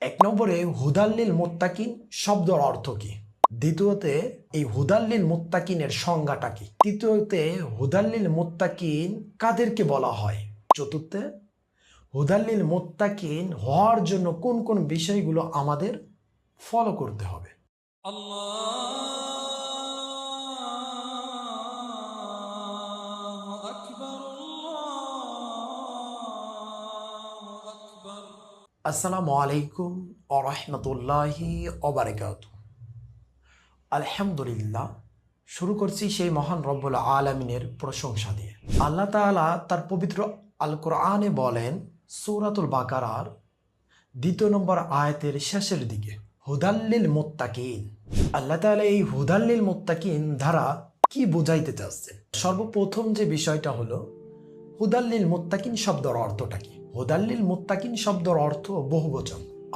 এক নম্বরে হুদাল্লিল মুত্তাকিন শব্দের অর্থ কি? দ্বিতীয়তে এই হুদাল্লিল মুত্তাকিনের সংজ্ঞাটা কি? তৃতীয়তে হুদাল্লিল মুত্তাকিন কাদেরকে বলা হয়? চতুর্থে হুদাল্লিল মুত্তাকিন হওয়ার জন্য কোন কোন বিষয়গুলো আমাদের ফলো করতে হবে? আসসালামু আলাইকুম ওয়া রাহমাতুল্লাহি ওয়া বারাকাতুহু। আলহামদুলিল্লাহ, শুরু করছি সেই মহান রব্বুল আলামিনের প্রশংসা দিয়ে। আল্লাহ তাআলা তার পবিত্র আল কোরআনে বলেন, সূরাতুল বাকারার 2 নম্বর আয়াতের শেষের দিকে, হুদাল্লিল মুত্তাকিন। আল্লাহ তাআলা এই হুদাল্লিল মুত্তাকিন দ্বারা কি বোঝাইতে চাচ্ছেন? সর্বপ্রথম যে বিষয়টা হলো, হুদাল্লিল মুত্তাকিন শব্দের অর্থটা কি? হুদাল্লিল মুত্তাকিন শব্দের অর্থ বহুবচন।